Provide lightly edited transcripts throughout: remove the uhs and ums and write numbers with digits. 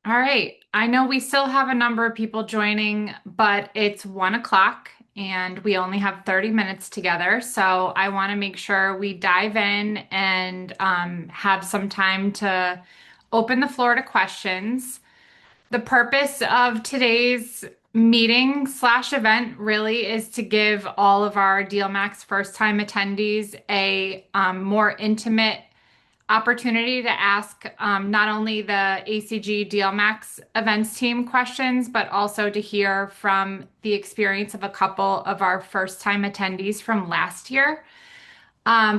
All right. I know we still have a number of people joining, but it's 1 o'clock and we only have 30 minutes together. So I want to make sure we dive in and have some time to open the floor to questions. The purpose of today's meeting slash event really is to give all of our DealMAX first time attendees a more intimate opportunity to ask not only the ACG DealMAX events team questions, but also to hear from the experience of a couple of our first time attendees from last year.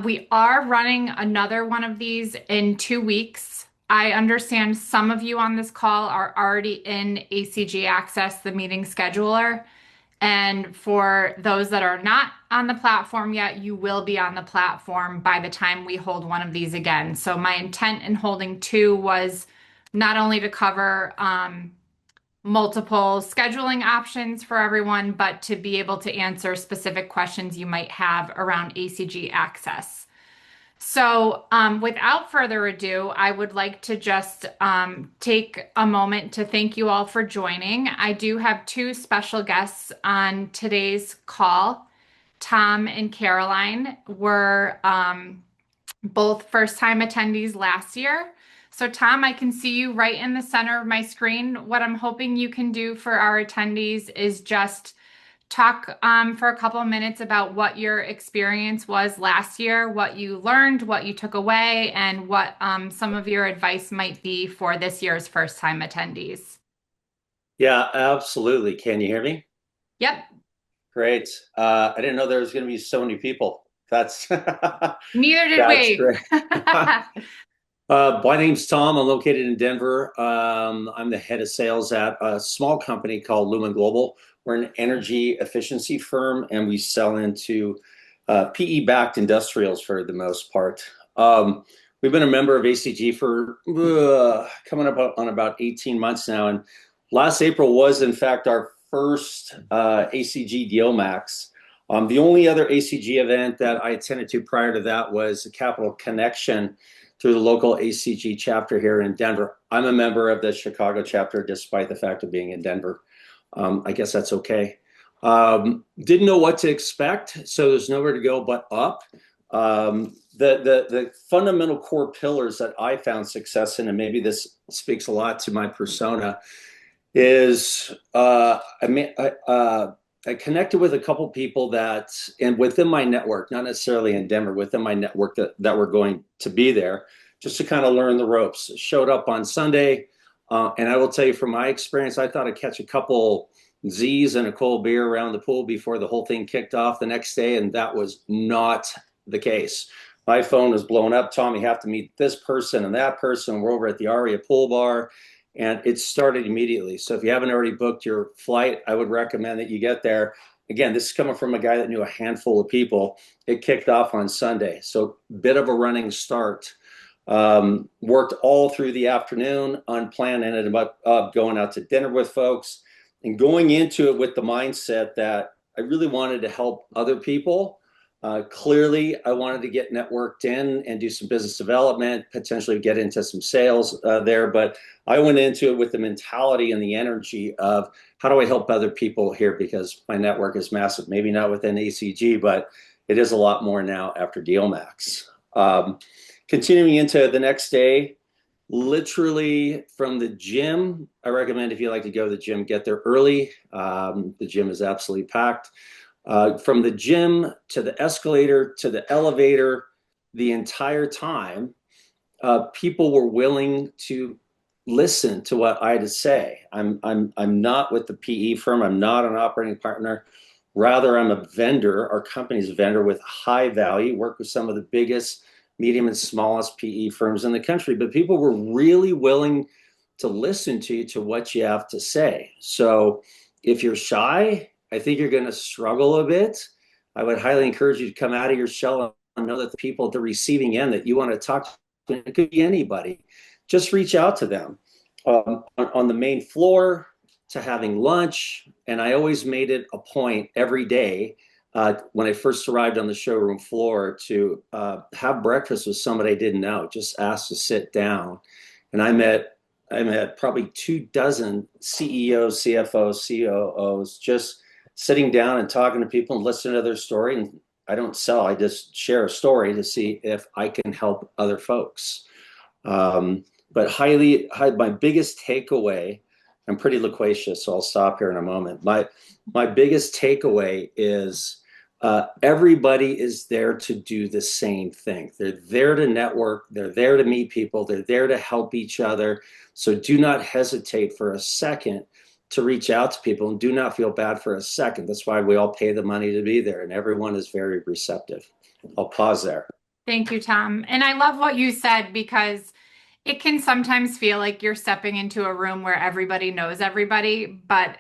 We are running another one of these in 2 weeks. I understand some of you on this call are already in ACG Access, the meeting scheduler. And for those that are not on the platform yet, you will be on the platform by the time we hold one of these again. So my intent in holding two was not only to cover multiple scheduling options for everyone, but to be able to answer specific questions you might have around ACG access. So, without further ado, I would like to just take a moment to thank you all for joining. I do have two special guests on today's call. Tom and Caroline were both first-time attendees last year. So, Tom, I can see you right in the center of my screen. What I'm hoping you can do for our attendees is just talk for a couple of minutes about what your experience was last year, what you learned, what you took away, and what some of your advice might be for this year's first time attendees. Yeah, absolutely. Can you hear me? Yep, Great. I didn't know there was going to be so many people. That's neither did that's we. great. My name's Tom. I'm located in Denver. I'm the head of sales at a small company called Lumen Global. We're an energy efficiency firm, and we sell into PE-backed industrials for the most part. We've been a member of ACG for coming up on about 18 months now, and last April was, in fact, our first ACG DealMAX. The only other ACG event that I attended to prior to that was the Capital Connection through the local ACG chapter here in Denver. I'm a member of the Chicago chapter, despite the fact of being in Denver. I guess that's okay. Didn't know what to expect, so there's nowhere to go but up. The fundamental core pillars that I found success in, and maybe this speaks a lot to my persona, is I connected with a couple people that, and within my network, not necessarily in Denver, within my network that were going to be there, just to kind of learn the ropes. Showed up on Sunday, and I will tell you from my experience, I thought I'd catch a couple Z's and a cold beer around the pool before the whole thing kicked off the next day, and that was not the case. My phone was blowing up. Tom, you have to meet this person and that person. We're over at the Aria pool bar, and it started immediately. So if you haven't already booked your flight, I would recommend that you get there. Again, this is coming from a guy that knew a handful of people. It kicked off on Sunday, so bit of a running start. Worked all through the afternoon, unplanned, ended up going out to dinner with folks and going into it with the mindset that I really wanted to help other people. Clearly, I wanted to get networked in and do some business development, potentially get into some sales there. But I went into it with the mentality and the energy of how do I help other people here, because my network is massive. Maybe not within ACG, but it is a lot more now after DealMAX. Continuing into the next day, literally from the gym, I recommend if you like to go to the gym, get there early. The gym is absolutely packed. From the gym to the escalator to the elevator, the entire time, people were willing to listen to what I had to say. I'm not with the PE firm. I'm not an operating partner. Rather, I'm a vendor. Our company's a vendor with high value. Work with some of the biggest, medium, and smallest PE firms in the country. But people were really willing to listen to you, to what you have to say. So if you're shy, I think you're going to struggle a bit. I would highly encourage you to come out of your shell and know that the people at the receiving end that you want to talk to, it could be anybody, just reach out to them. On the main floor, to having lunch. And I always made it a point every day when I first arrived on the showroom floor to have breakfast with somebody I didn't know, just ask to sit down. And I met I'm at probably 2 dozen CEOs, CFOs, COOs, just sitting down and talking to people and listening to their story. And I don't sell, I just share a story to see if I can help other folks. But my biggest takeaway, I'm pretty loquacious, so I'll stop here in a moment. My biggest takeaway is everybody is there to do the same thing. They're there to network, they're there to meet people, they're there to help each other. So do not hesitate for a second to reach out to people and do not feel bad for a second. That's why we all pay the money to be there, and everyone is very receptive. I'll pause there. Thank you, Tom. And I love what you said because it can sometimes feel like you're stepping into a room where everybody knows everybody, but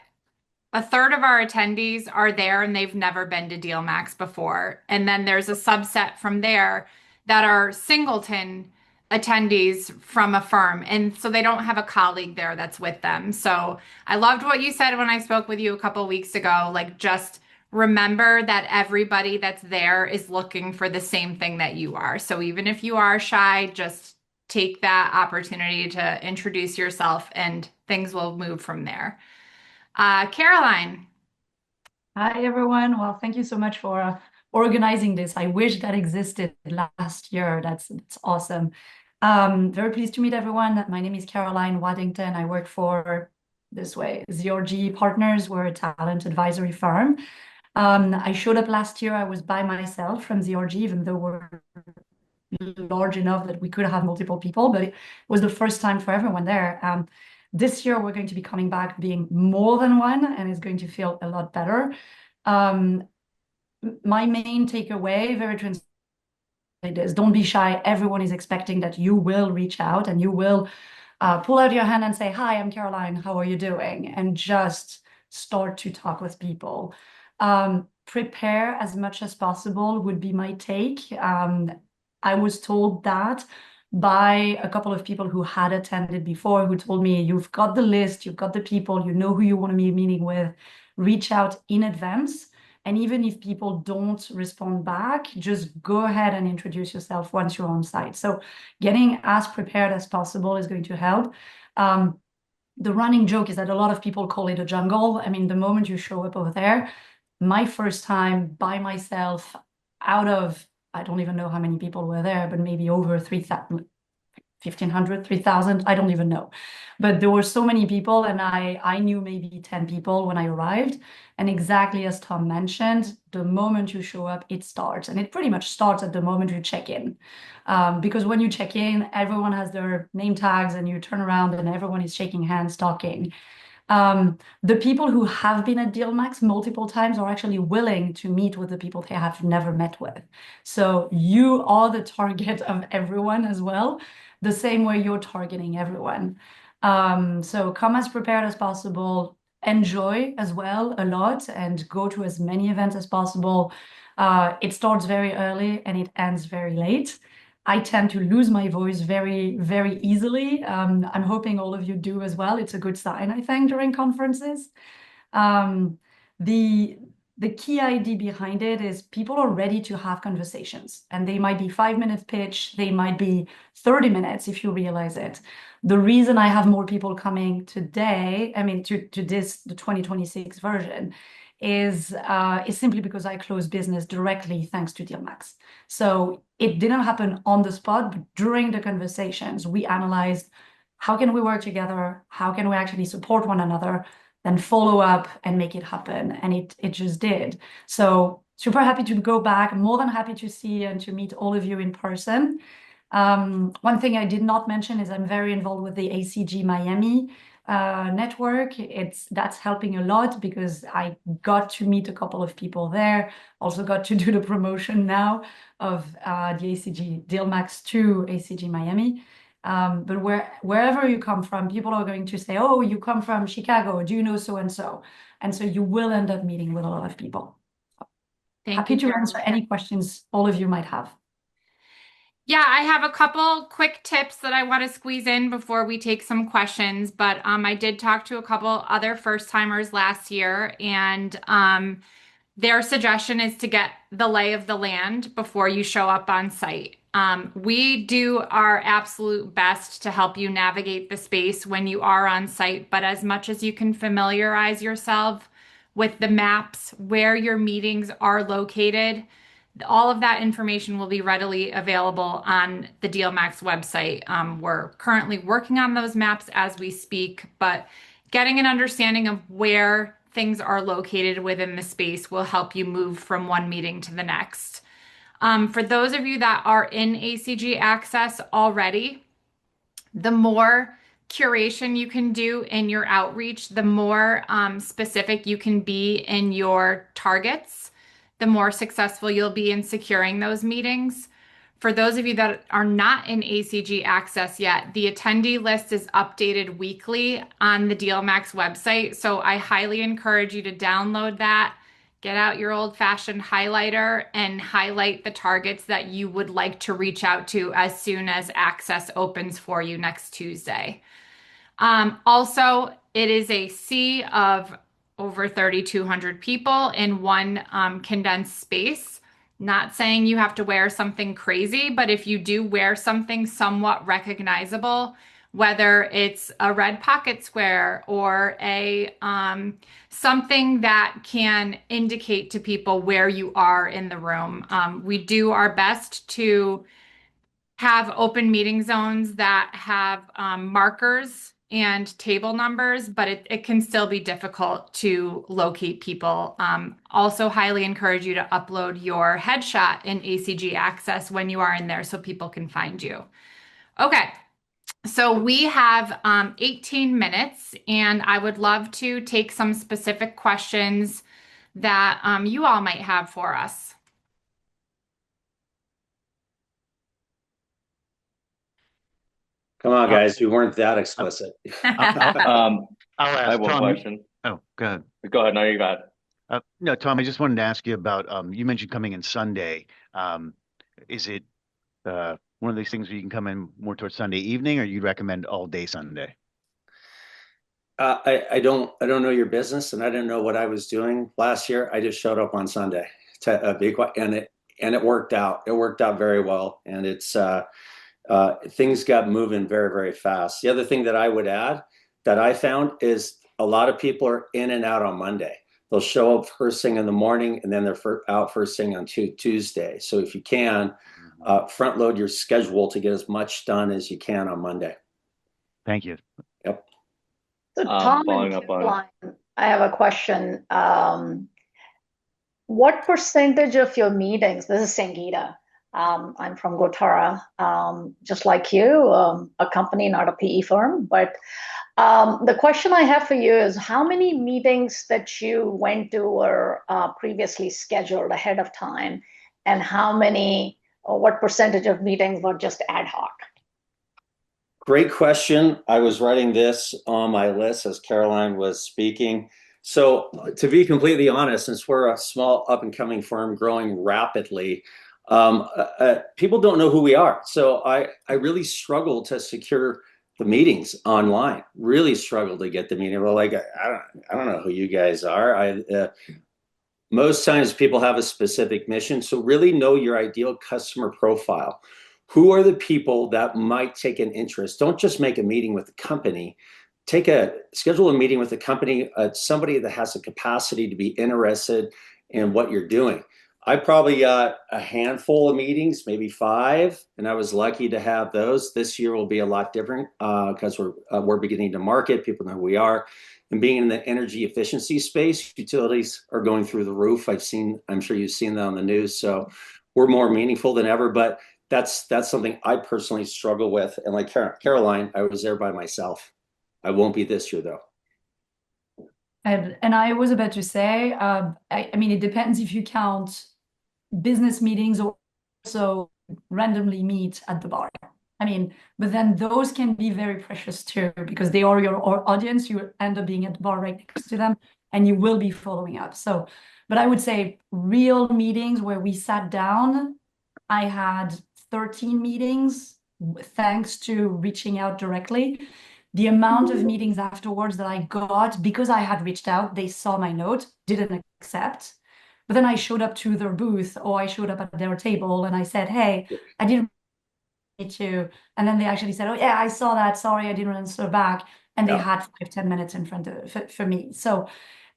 a third of our attendees are there and they've never been to DealMAX before. And then there's a subset from there that are singleton attendees from a firm. And so they don't have a colleague there that's with them. So I loved what you said when I spoke with you a couple weeks ago. Like, just remember that everybody that's there is looking for the same thing that you are. So even if you are shy, just take that opportunity to introduce yourself and things will move from there. Caroline. Hi, everyone. Well, thank you so much for organizing this. I wish that existed last year. That's awesome. Very pleased to meet everyone. My name is Caroline Waddington. I work for this way, ZRG Partners. We're a talent advisory firm. I showed up last year. I was by myself from ZRG, even though we're large enough that we could have multiple people, but it was the first time for everyone there. This year, we're going to be coming back being more than one, and it's going to feel a lot better. My main takeaway, very transparent, is don't be shy. Everyone is expecting that you will reach out and you will pull out your hand and say, "Hi, I'm Caroline. How are you doing?" And just start to talk with people. Prepare as much as possible would be my take. I was told that by a couple of people who had attended before, who told me, "You've got the list, you've got the people, you know who you want to be meeting with, reach out in advance. And even if people don't respond back, just go ahead and introduce yourself once you're on site." So getting as prepared as possible is going to help. The running joke is that a lot of people call it a jungle. I mean, the moment you show up over there, my first time by myself out of, I don't even know how many people were there, but maybe over 3,000, 1,500, 3,000, I don't even know. But there were so many people, and I knew maybe 10 people when I arrived. And exactly as Tom mentioned, the moment you show up, it starts. And it pretty much starts at the moment you check in. Because when you check in, everyone has their name tags, and you turn around and everyone is shaking hands, talking. The people who have been at DealMAX multiple times are actually willing to meet with the people they have never met with. So you are the target of everyone as well, the same way you're targeting everyone. So come as prepared as possible, enjoy as well a lot, and go to as many events as possible. It starts very early and it ends very late. I tend to lose my voice very, very easily. I'm hoping all of you do as well. It's a good sign, I think, during conferences. Um, the key idea behind it is people are ready to have conversations, and they might be 5 minute pitch, they might be 30 minutes if you realize it. The reason I have more people coming today, I mean, to this, the 2026 version, is simply because I close business directly thanks to DealMAX. So it didn't happen on the spot, but during the conversations, we analyzed how can we work together, how can we actually support one another, then follow up and make it happen. And it just did. So super happy to go back, more than happy to see and to meet all of you in person. One thing I did not mention is I'm very involved with the ACG Miami network. That's helping a lot because I got to meet a couple of people there. Also got to do the promotion now of the ACG DealMAX to ACG Miami. But wherever you come from, people are going to say, "Oh, you come from Chicago. Do you know so and so?" And so you will end up meeting with a lot of people. Thank Happy you, to answer Caroline. any questions all of you might have. Yeah, I have a couple quick tips that I want to squeeze in before we take some questions. But I did talk to a couple other first timers last year, and their suggestion is to get the lay of the land before you show up on site. We do our absolute best to help you navigate the space when you are on site, but as much as you can familiarize yourself with the maps, where your meetings are located, all of that information will be readily available on the DealMAX website. We're currently working on those maps as we speak, but getting an understanding of where things are located within the space will help you move from one meeting to the next. For those of you that are in ACG Access already, the more curation you can do in your outreach, the more specific you can be in your targets, the more successful you'll be in securing those meetings. For those of you that are not in ACG Access yet, the attendee list is updated weekly on the DealMAX website. So I highly encourage you to download that, get out your old-fashioned highlighter, and highlight the targets that you would like to reach out to as soon as access opens for you next Tuesday. Also, it is a sea of over 3,200 people in one condensed space. Not saying you have to wear something crazy, but if you do wear something somewhat recognizable, whether it's a red pocket square or a something that can indicate to people where you are in the room. We do our best to have open meeting zones that have markers and table numbers, but it can still be difficult to locate people. Also highly encourage you to upload your headshot in ACG Access when you are in there so people can find you. Okay, so we have 18 minutes, and I would love to take some specific questions that you all might have for us. Come on, guys. We weren't that explicit. I'll I ask have one Tom. question. Oh, go ahead. Go ahead. No, you got it. No, Tom, I just wanted to ask you about, you mentioned coming in Sunday. Is it one of these things where you can come in more towards Sunday evening, or you'd recommend all day Sunday? I don't know your business, and I didn't know what I was doing last year. I just showed up on Sunday to be quiet, and it worked out. It worked out very well, and it's things got moving very, very fast. The other thing that I would add that I found is a lot of people are in and out on Monday. They'll show up first thing in the morning, and then they're out first thing on Tuesday. So if you can, front load your schedule to get as much done as you can on Monday. Thank you. Yep. So Tom Following and up on Caroline, I have a question. What percentage of your meetings, this is Sangeeta, I'm from Gotara, just like you, a company, not a PE firm, but the question I have for you is how many meetings that you went to were previously scheduled ahead of time, and how many, or what percentage of meetings were just ad hoc? Great question. I was writing this on my list as Caroline was speaking. So to be completely honest, since we're a small up and coming firm growing rapidly, people don't know who we are. So I really struggle to secure the meetings online. Really struggle to get the meeting. Well, like I don't know who you guys are. Most times people have a specific mission. So really know your ideal customer profile. Who are the people that might take an interest? Don't just make a meeting with the company. Schedule a meeting with the company, somebody that has the capacity to be interested in what you're doing. I probably got a handful of meetings, maybe 5, and I was lucky to have those. This year will be a lot different because we're beginning to market. People know who we are, and being in the energy efficiency space, utilities are going through the roof. I'm sure you've seen that on the news. So we're more meaningful than ever, but that's something I personally struggle with. And like Caroline, I was there by myself. I won't be this year though. And I was about to say, I mean, it depends if you count business meetings or also randomly meet at the bar. I mean, but then those can be very precious too, because they are your audience. You end up being at the bar right next to them, and you will be following up. So, but I would say real meetings where we sat down, I had 13 meetings thanks to reaching out directly. The amount of meetings afterwards that I got because I had reached out, they saw my note, didn't accept. But then I showed up to their booth or I showed up at their table and I said, hey, I didn't too. And then they actually said, oh yeah, I saw that. Sorry, I didn't answer back. And they Yeah. had 5, 10 minutes in front of for me. So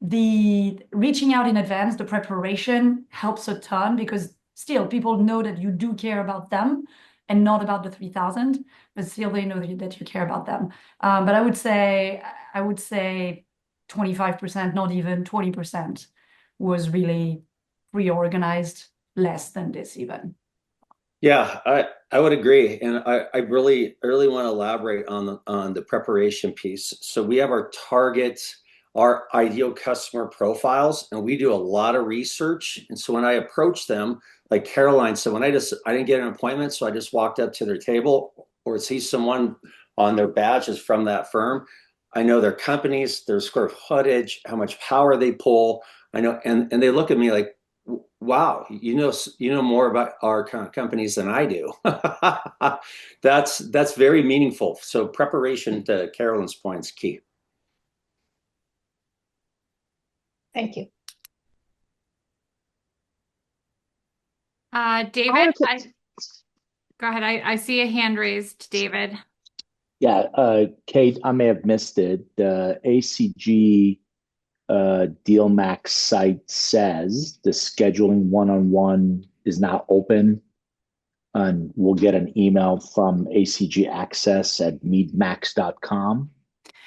the reaching out in advance, the preparation helps a ton because still people know that you do care about them and not about the 3,000, but still they know that you care about them. But I would say 25%, not even 20% was really pre-organized, less than this even. Yeah, I would agree, and I really want to elaborate on the preparation piece. So we have our targets, our ideal customer profiles, and we do a lot of research. And so when I approach them, like Caroline said, when I didn't get an appointment, so I just walked up to their table or see someone on their badges from that firm. I know their companies, their square footage, how much power they pull. I know, and they look at me like, wow, you know more about our companies than I do. That's very meaningful. So preparation, to Carolyn's point, is key. Thank you. David, go ahead. I see a hand raised, David. Yeah, Kate, I may have missed it. The ACG DealMAX site says the scheduling one-on-one is now open, and we'll get an email from ACG Access at meetmax.com.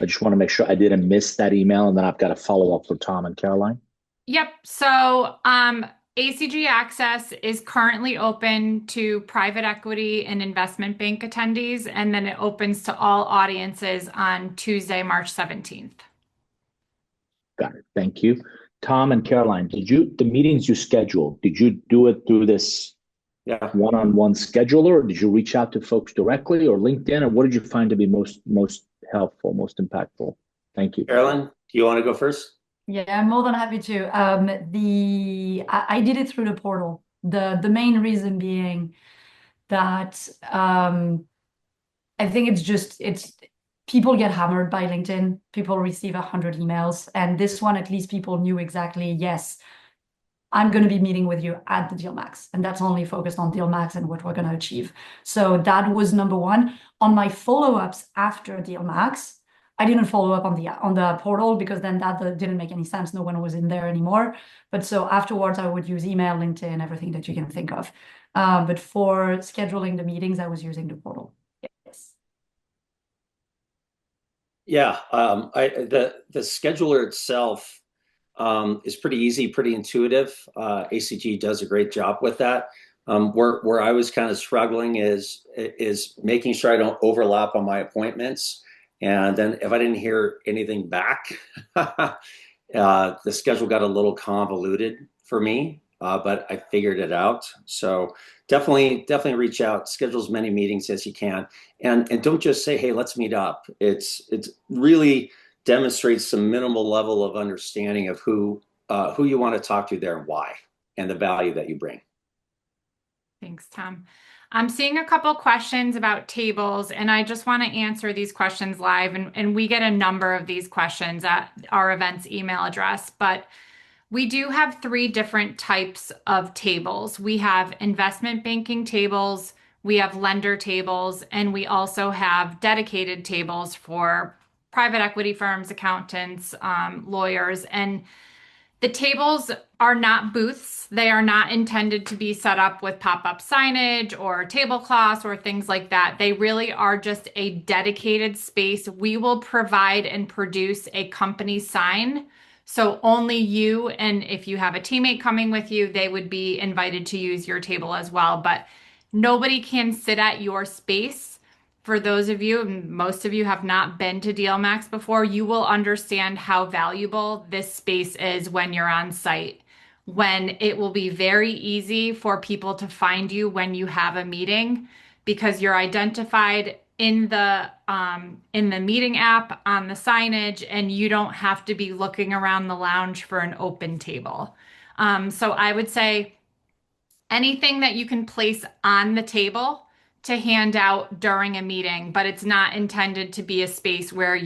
I just want to make sure I didn't miss that email, and then I've got a follow-up for Tom and Caroline. Yep. So ACG Access is currently open to private equity and investment bank attendees, and then it opens to all audiences on Tuesday, March 17th. Got it. Thank you. Tom and Caroline, the meetings you scheduled, did you do it through this one-on-one scheduler, or did you reach out to folks directly or LinkedIn, or what did you find to be most helpful, most impactful? Thank you. Caroline, do you want to go first? Yeah, I'm more than happy to. I did it through the portal. The main reason being that I think it's people get hammered by LinkedIn. People receive 100 emails, and this one at least people knew exactly. Yes, I'm going to be meeting with you at the DealMAX, and that's only focused on DealMAX and what we're going to achieve. So that was number one. On my follow-ups after DealMAX, I didn't follow up on the portal because then that didn't make any sense. No one was in there anymore. But so afterwards, I would use email, LinkedIn, everything that you can think of. But for scheduling the meetings, I was using the portal. Yes. Yeah, the scheduler itself is pretty easy, pretty intuitive. ACG does a great job with that. Where I was kind of struggling is making sure I don't overlap on my appointments. And then if I didn't hear anything back, the schedule got a little convoluted for me, but I figured it out. So definitely reach out, schedule as many meetings as you can. And don't just say, hey, let's meet up. It's really demonstrates some minimal level of understanding of who you want to talk to there and why, and the value that you bring. Thanks, Tom. I'm seeing a couple questions about tables, and I just want to answer these questions live. And we get a number of these questions at our event's email address, but we do have 3 different types of tables. We have investment banking tables, we have lender tables, and we also have dedicated tables for private equity firms, accountants, lawyers, and the tables are not booths. They are not intended to be set up with pop-up signage or tablecloths or things like that. They really are just a dedicated space. We will provide and produce a company sign. So only you, and if you have a teammate coming with you, they would be invited to use your table as well. But nobody can sit at your space. For those of you, and most of you have not been to DealMAX before, you will understand how valuable this space is when you're on site. When it will be very easy for people to find you when you have a meeting because you're identified in the meeting app on the signage, and you don't have to be looking around the lounge for an open table. So I would say anything that you can place on the table to hand out during a meeting, but it's not intended to be a space where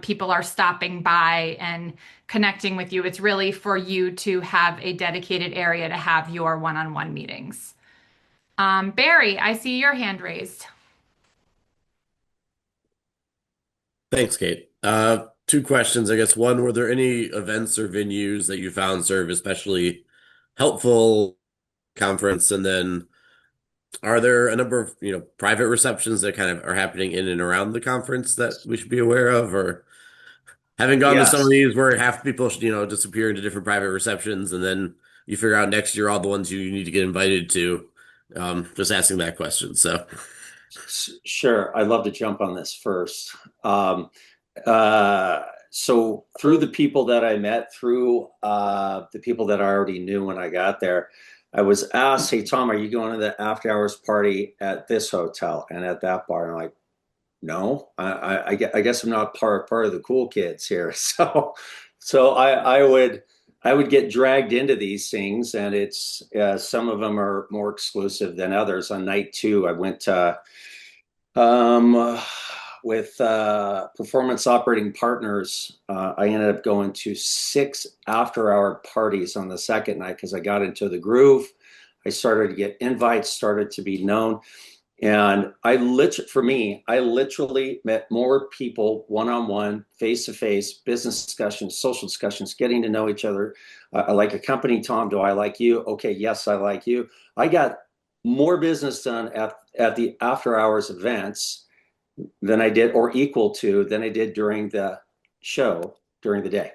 people are stopping by and connecting with you. It's really for you to have a dedicated area to have your one-on-one meetings. Barry, I see your hand raised. Thanks, Kate. Two questions, I guess. One, were there any events or venues that you found serve especially helpful conference? And then are there a number of, private receptions that kind of are happening in and around the conference that we should be aware of? Or having gone to some of Yes. these where half the people, disappear into different private receptions and then you figure out next year all the ones you need to get invited to. Just asking that question. So, Sure. I'd love to jump on this first. Um, so through the people that I met, through the people that I already knew when I got there, I was asked, "Hey Tom, are you going to the after hours party at this hotel and at that bar?" And I'm like, "No, I guess I'm not part of the cool kids here." So I would get dragged into these things, and it's some of them are more exclusive than others. On night two, I went to um, with performance operating partners. I ended up going to 6 after-hour parties on the second night because I got into the groove. I started to get invites, started to be known. And I literally met more people one-on-one, face-to-face, business discussions, social discussions, getting to know each other. I like a company, Tom. Do I like you? Okay, yes, I like you. I got more business done at the after hours events than I did, or equal to, than I did during the show during the day.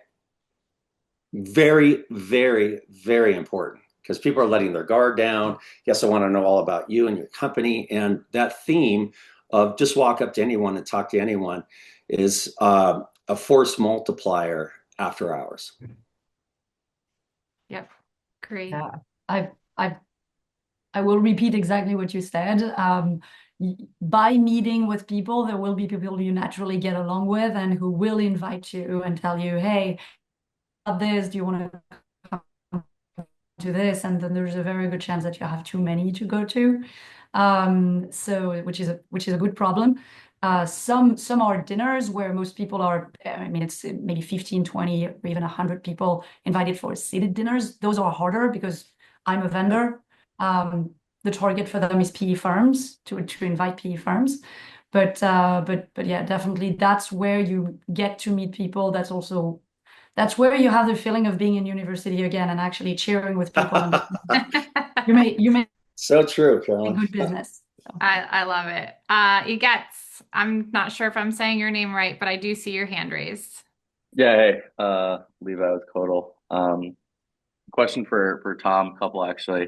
Very, very, very important because people are letting their guard down. Yes, I want to know all about you and your company. And that theme of just walk up to anyone and talk to anyone is a force multiplier after hours. Yep. Great. Yeah, I I I will repeat exactly what you said. By meeting with people, there will be people you naturally get along with and who will invite you and tell you, "Hey, about this, do you want to come to this?" And then there's a very good chance that you have too many to go to. So which is a good problem. Some are dinners where most people are, I mean, it's maybe 15, 20, or even 100 people invited for seated dinners. Those are harder because I'm a vendor. The target for them is PE firms, to invite PE firms. But yeah, definitely that's where you get to meet people. That's where you have the feeling of being in university again and actually cheering with people. And you may So true, make Carolyn. good business. So. I love it. I'm not sure if I'm saying your name right, but I do see your hand raised. Yeah, hey, Levi with Codal. Question for Tom, couple actually.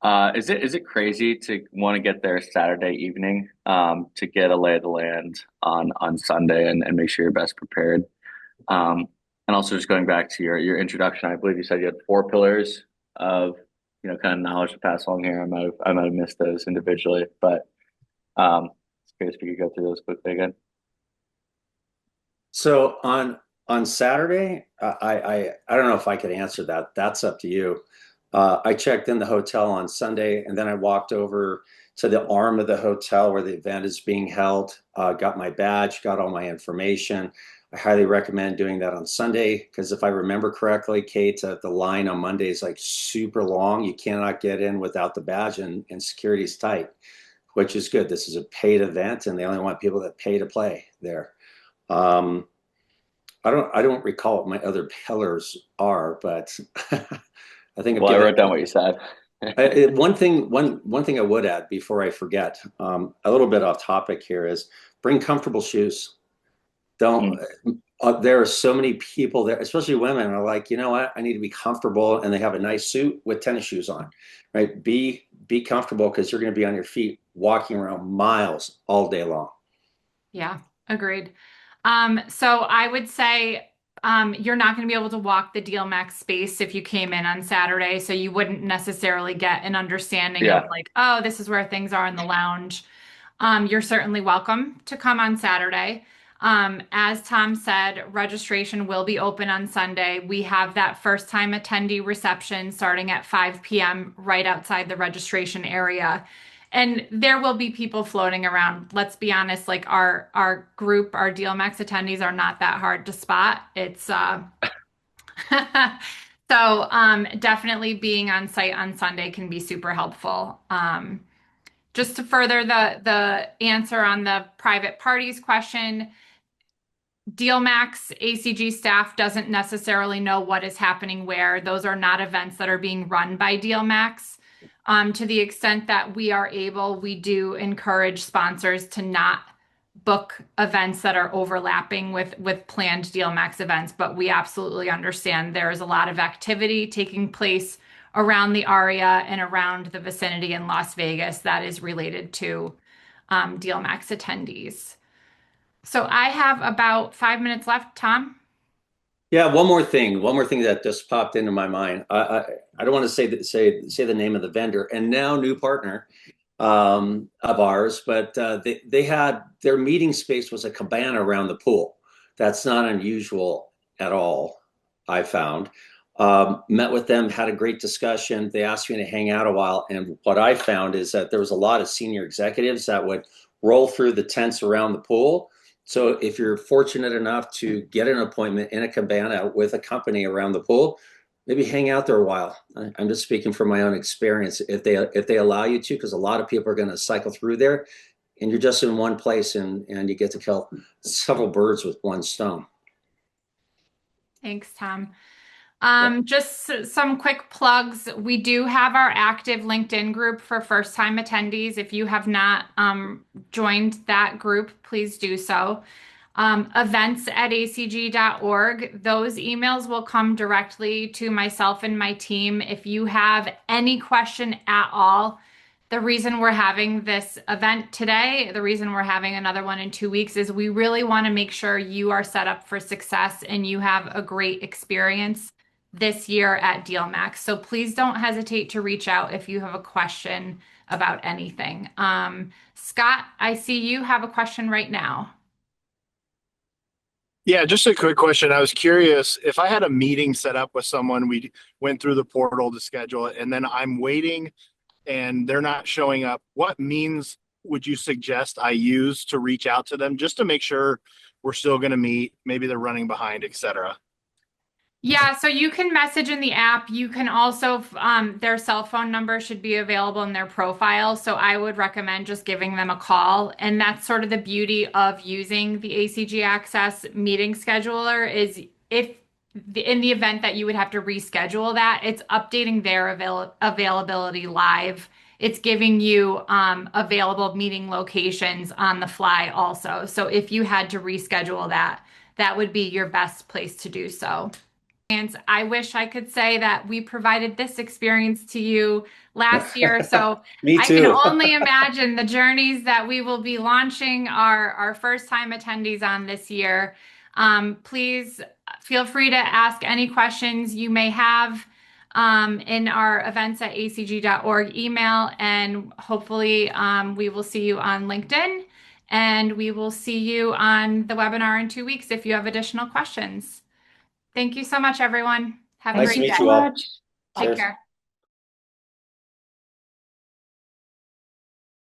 Is it crazy to want to get there Saturday evening, to get a lay of the land on Sunday and make sure you're best prepared? And also just going back to your introduction, I believe you said you had four pillars of, kind of knowledge to pass along here. I might have missed those individually, but just curious if you could go through those quickly again. So on Saturday, I don't know if I could answer that. That's up to you. I checked in the hotel on Sunday, and then I walked over to the arm of the hotel where the event is being held. Got my badge, got all my information. I highly recommend doing that on Sunday because if I remember correctly, Kate, the line on Monday is like super long. You cannot get in without the badge, and security is tight, which is good. This is a paid event, and they only want people that pay to play there. Um, I don't recall what my other pillars are, but I think I've Well, I given wrote down what you said. one thing I would add before I forget, a little bit off topic here, is bring comfortable shoes. Don't. Mm. There are so many people there, especially women, are like, you know what? I need to be comfortable, and they have a nice suit with tennis shoes on, right? Be comfortable because you're going to be on your feet walking around miles all day long. Yeah, agreed. So I would say you're not going to be able to walk the DealMAX space if you came in on Saturday, so you wouldn't necessarily get an understanding of Yeah. like, oh, this is where things are in the lounge. You're certainly welcome to come on Saturday. As Tom said, registration will be open on Sunday. We have that first time attendee reception starting at 5 p.m. right outside the registration area. And there will be people floating around. Let's be honest, like our group, our DealMAX attendees are not that hard to spot. It's so definitely being on site on Sunday can be super helpful. Just to further the answer on the private parties question, DealMAX ACG staff doesn't necessarily know what is happening where. Those are not events that are being run by DealMAX. To the extent that we are able, we do encourage sponsors to not book events that are overlapping with planned DealMAX events, but we absolutely understand there is a lot of activity taking place around the ARIA and around the vicinity in Las Vegas that is related to DealMAX attendees. So I have about 5 minutes left, Tom. Yeah, one more thing that just popped into my mind. I don't want to say the name of the vendor and now new partner of ours, but they had their meeting space was a cabana around the pool. That's not unusual at all, I found. Met with them, had a great discussion. They asked me to hang out a while, and what I found is that there was a lot of senior executives that would roll through the tents around the pool. So if you're fortunate enough to get an appointment in a cabana with a company around the pool, maybe hang out there a while. I'm just speaking from my own experience. If they allow you to, because a lot of people are going to cycle through there, and you're just in one place, and you get to kill several birds with one stone. Thanks, Tom. Yeah. Just some quick plugs. We do have our active LinkedIn group for first-time attendees. If you have not joined that group, please do so. Events@acg.org. Those emails will come directly to myself and my team. If you have any question at all, the reason we're having this event today, the reason we're having another one in 2 weeks is we really want to make sure you are set up for success and you have a great experience this year at DealMAX. So please don't hesitate to reach out if you have a question about anything. Scott, I see you have a question right now. Yeah, just a quick question. I was curious if I had a meeting set up with someone, we went through the portal to schedule it, and then I'm waiting and they're not showing up. What means would you suggest I use to reach out to them just to make sure we're still going to meet? Maybe they're running behind, etc. Yeah, so you can message in the app. You can also, their cell phone number should be available in their profile. So I would recommend just giving them a call. And that's sort of the beauty of using the ACG Access meeting scheduler is if in the event that you would have to reschedule that, it's updating their availability live. It's giving you available meeting locations on the fly also. So if you had to reschedule that, that would be your best place to do so. And I wish I could say that we provided this experience to you last year. So Me I can too. only imagine the journeys that we will be launching our first time attendees on this year. Please feel free to ask any questions you may have in our events@acg.org email. And hopefully we will see you on LinkedIn. And we will see you on the webinar in 2 weeks if you have additional questions. Thank you so much, everyone. Have a Nice great to meet day. you all. Take Cheers. care.